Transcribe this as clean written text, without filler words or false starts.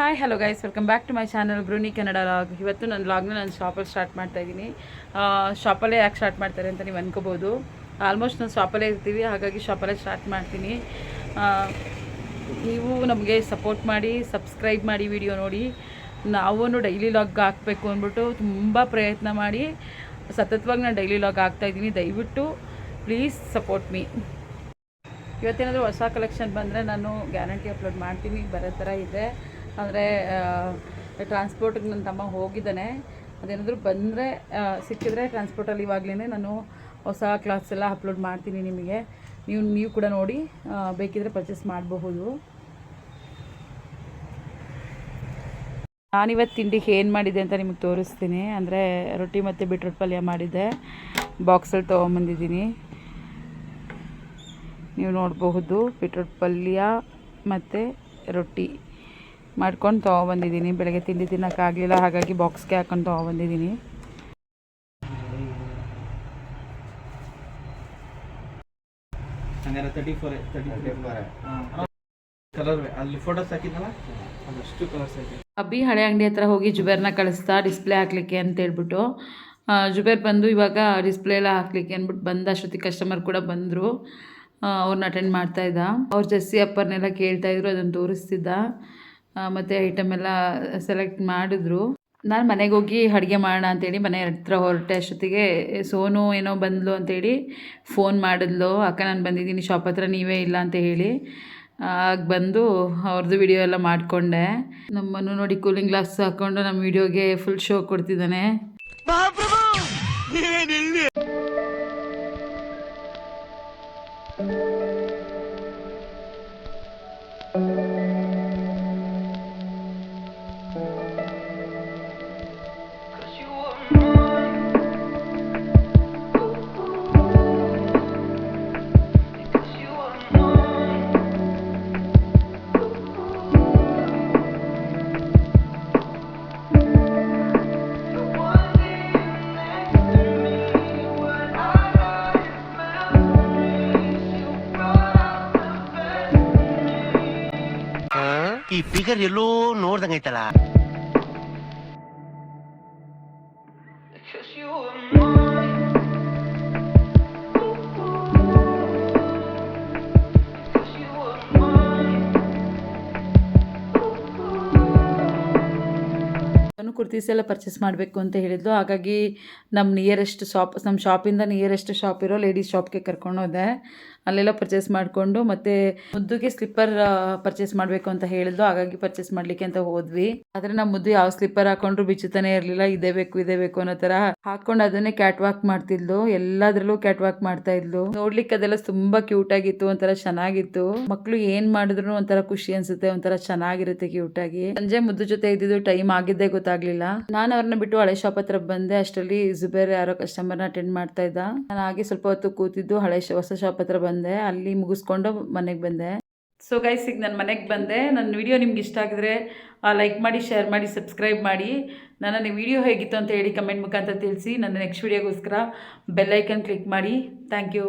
Hi hello guys, welcome back to my channel ಬ್ರೂನಿ Kannada log. ಇವತ್ತು ನನ್ನ ಲಾಗ್ನ ನಾನು ಶಾಪಲ್ಲಿ ಸ್ಟಾರ್ಟ್ ಮಾಡ್ತಾಯಿದ್ದೀನಿ. ಶಾಪಲ್ಲೇ ಯಾಕೆ ಸ್ಟಾರ್ಟ್ ಮಾಡ್ತಾರೆ ಅಂತ ನೀವು ಅನ್ಕೋಬೋದು. ಆಲ್ಮೋಸ್ಟ್ ನಾನು ಶಾಪಲ್ಲೇ ಇರ್ತೀವಿ, ಹಾಗಾಗಿ ಶಾಪಲ್ಲೇ ಸ್ಟಾರ್ಟ್ ಮಾಡ್ತೀನಿ. ನೀವು ನಮಗೆ ಸಪೋರ್ಟ್ ಮಾಡಿ, ಸಬ್ಸ್ಕ್ರೈಬ್ ಮಾಡಿ, ವಿಡಿಯೋ ನೋಡಿ. ನಾವು ಡೈಲಿ ಲಾಗ್ ಹಾಕಬೇಕು ಅಂದ್ಬಿಟ್ಟು ತುಂಬ ಪ್ರಯತ್ನ ಮಾಡಿ ಸತತವಾಗಿ ನಾನು ಡೈಲಿ ಲಾಗ್ ಹಾಕ್ತಾಯಿದ್ದೀನಿ. ದಯವಿಟ್ಟು ಪ್ಲೀಸ್ ಸಪೋರ್ಟ್ ಮೀ. ಇವತ್ತೇನಾದರೂ ಹೊಸ ಕಲೆಕ್ಷನ್ ಬಂದರೆ ನಾನು ಗ್ಯಾರಂಟಿ ಅಪ್ಲೋಡ್ ಮಾಡ್ತೀನಿ. ಬರೋ ಥರ ಇದೆ. ಅಂದರೆ ಟ್ರಾನ್ಸ್ಪೋರ್ಟಿಗೆ ನನ್ನ ತಮ್ಮ ಹೋಗಿದ್ದಾನೆ. ಅದೇನಾದರೂ ಬಂದರೆ ಸಿಕ್ಕಿದ್ರೆ ಟ್ರಾನ್ಸ್ಪೋರ್ಟಲ್ಲಿ ಇವಾಗಲೇ ನಾನು ಹೊಸ ಕ್ಲಾತ್ಸ್ ಎಲ್ಲ ಅಪ್ಲೋಡ್ ಮಾಡ್ತೀನಿ ನಿಮಗೆ. ನೀವು ಕೂಡ ನೋಡಿ ಬೇಕಿದ್ರೆ ಪರ್ಚೇಸ್ ಮಾಡಬಹುದು. ನಾನಿವತ್ತು ತಿಂಡಿಗೆ ಏನು ಮಾಡಿದ್ದೆ ಅಂತ ನಿಮಗೆ ತೋರಿಸ್ತೀನಿ. ಅಂದರೆ ರೊಟ್ಟಿ ಮತ್ತು ಬೀಟ್ರೂಟ್ ಪಲ್ಯ ಮಾಡಿದ್ದೆ, ಬಾಕ್ಸಲ್ಲಿ ತೊಗೊಂಬಂದಿದ್ದೀನಿ. ನೀವು ನೋಡಬಹುದು, ಬೀಟ್ರೂಟ್ ಪಲ್ಯ ಮತ್ತು ರೊಟ್ಟಿ ಮಾಡ್ಕೊಂಡು ತೊಗೊಬಂದಿದ್ದೀನಿ. ಬೆಳಗ್ಗೆ ತಿಂಡಿ ತಿನ್ನೋಕ್ಕಾಗಲಿಲ್ಲ, ಹಾಗಾಗಿ ಬಾಕ್ಸ್ಗೆ ಹಾಕೊಂಡು ತೊಗೊಬಂದಿದ್ದೀನಿ. ಅಬ್ಬಿ ಹಳೆ ಅಂಗಡಿ ಹತ್ರ ಹೋಗಿ ಜುಬೇರ್ನ ಕಳಿಸ್ತಾ ಡಿಸ್ಪ್ಲೇ ಹಾಕ್ಲಿಕ್ಕೆ ಅಂತ ಹೇಳ್ಬಿಟ್ಟು. ಜುಬೇರ್ ಬಂದು ಇವಾಗ ಡಿಸ್ಪ್ಲೇ ಎಲ್ಲ ಹಾಕ್ಲಿಕ್ಕೆ ಅಂದ್ಬಿಟ್ಟು ಬಂದ ಅಷ್ಟೊತ್ತಿಗೆ ಕಸ್ಟಮರ್ ಕೂಡ ಬಂದರು. ಅವ್ರನ್ನ ಅಟೆಂಡ್ ಮಾಡ್ತಾಯಿದ್ದ. ಅವ್ರು ಜೆಸ್ಸಿ ಅಪ್ಪರ್ನೆಲ್ಲ ಕೇಳ್ತಾಯಿದ್ರು, ಅದನ್ನು ತೋರಿಸ್ತಿದ್ದ. ಮತ್ತು ಐಟಮ್ ಎಲ್ಲ ಸೆಲೆಕ್ಟ್ ಮಾಡಿದ್ರು. ನಾನು ಮನೆಗೆ ಹೋಗಿ ಅಡುಗೆ ಮಾಡೋಣ ಅಂತೇಳಿ ಮನೆ ಹತ್ರ ಹೊರಟೆ ಅಷ್ಟೊತ್ತಿಗೆ ಸೋನು ಏನೋ ಬಂದ್ಲು ಅಂತೇಳಿ ಫೋನ್ ಮಾಡಿದ್ಲು. ಅಕ್ಕ ನಾನು ಬಂದಿದ್ದೀನಿ ಶಾಪ್ ಹತ್ರ, ನೀವೇ ಇಲ್ಲ ಅಂತ ಹೇಳಿ. ಆಗ ಬಂದು ಅವ್ರದ್ದು ವಿಡಿಯೋ ಎಲ್ಲ ಮಾಡಿಕೊಂಡೆ. ನಮ್ಮನ್ನು ನೋಡಿ ಕೂಲಿಂಗ್ ಗ್ಲಾಸ್ ಹಾಕ್ಕೊಂಡು ನಮ್ಮ ವಿಡಿಯೋಗೆ ಫುಲ್ ಶೋ ಕೊಡ್ತಿದ್ದಾನೆ. ಈ ಫಿಗರ್ ಎಲ್ಲೋ ನೋಡ್ದಂಗೈತಲ್ಲ. ಕುರ್ತೀಸ್ ಎಲ್ಲ ಪರ್ಚೇಸ್ ಮಾಡಬೇಕು ಅಂತ ಹೇಳಿದ್ಲು. ಹಾಗಾಗಿ ನಮ್ಮ ಶಾಪಿಂದ ನಿಯರೆಸ್ಟ್ ಶಾಪ್ ಇರೋ ಲೇಡೀಸ್ ಶಾಪ್ಗೆ ಕರ್ಕೊಂಡು ಹೋದೆ. ಅಲ್ಲೆಲ್ಲ ಪರ್ಚೇಸ್ ಮಾಡಿಕೊಂಡು ಮತ್ತೆ ಮುದ್ದುಗೆ ಸ್ಲಿಪ್ಪರ್ ಪರ್ಚೇಸ್ ಮಾಡಬೇಕು ಅಂತ ಹೇಳಿದ್ಲು. ಹಾಗಾಗಿ ಪರ್ಚೇಸ್ ಮಾಡಲಿಕ್ಕೆ ಅಂತ ಹೋದ್ವಿ. ಆದರೆ ನಮ್ಮ ಮುದ್ದು ಯಾವ ಸ್ಲಿಪ್ಪರ್ ಹಾಕೊಂಡ್ರು ಬಿಚ್ಚುತ್ತಾನೆ ಇರಲಿಲ್ಲ. ಇದೇ ಬೇಕು ಅನ್ನೋ ಥರ ಹಾಕೊಂಡು ಅದನ್ನೇ ಕ್ಯಾಟ್ ವಾಕ್ ಮಾಡ್ತಿದ್ಲು. ಎಲ್ಲದರಲ್ಲೂ ಕ್ಯಾಟ್ ವಾಕ್ ಮಾಡ್ತಾ ಇದ್ಲು. ನೋಡ್ಲಿಕ್ಕೆ ಅದೆಲ್ಲ ತುಂಬಾ ಕ್ಯೂಟ್ ಆಗಿತ್ತು, ಒಂಥರ ಚೆನ್ನಾಗಿತ್ತು. ಮಕ್ಕಳು ಏನ್ ಮಾಡಿದ್ರು ಒಂಥರ ಖುಷಿ ಅನ್ಸುತ್ತೆ, ಒಂಥರ ಚೆನ್ನಾಗಿರುತ್ತೆ ಕ್ಯೂಟ್ ಆಗಿ. ಸಂಜೆ ಮುದ್ದು ಜೊತೆ ಇದ್ದಿದ್ದು ಟೈಮ್ ಆಗಿದ್ದೇ ಗೊತ್ತಾಗ್ಲಿಲ್ಲ. ನಾನು ಅವ್ರನ್ನ ಬಿಟ್ಟು ಹಳೆ ಶಾಪ್ ಹತ್ರ ಬಂದೆ. ಅಷ್ಟರಲ್ಲಿ ಜುಬೇರ್ ಯಾರೋ ಕಸ್ಟಮರ್ನ ಅಟೆಂಡ್ ಮಾಡ್ತಾ ಇದ್ದ. ನಾನು ಹಾಗೆ ಸ್ವಲ್ಪ ಹೊತ್ತು ಕೂತಿದ್ದು ಹೊಸ ಶಾಪ್ ಹತ್ರ ಬಂದೆ. ಅಲ್ಲಿ ಮುಗಿಸ್ಕೊಂಡು ಮನೆಗೆ ಬಂದೆ. ಸೊ ಗೈಸ್, ಈಗ ನಾನು ಮನೆಗೆ ಬಂದೆ. ನನ್ನ ವಿಡಿಯೋ ನಿಮ್ಗೆ ಇಷ್ಟ ಆಗಿದ್ರೆ ಲೈಕ್ ಮಾಡಿ, ಶೇರ್ ಮಾಡಿ, ಸಬ್ಸ್ಕ್ರೈಬ್ ಮಾಡಿ. ನನ್ನ ವಿಡಿಯೋ ಹೇಗಿತ್ತು ಅಂತ ಹೇಳಿ ಕಮೆಂಟ್ ಮುಖಾಂತರ ತಿಳಿಸಿ. ನನ್ನ ನೆಕ್ಸ್ಟ್ ವಿಡಿಯೋಗೋಸ್ಕರ ಬೆಲ್ ಐಕನ್ ಕ್ಲಿಕ್ ಮಾಡಿ. Thank you.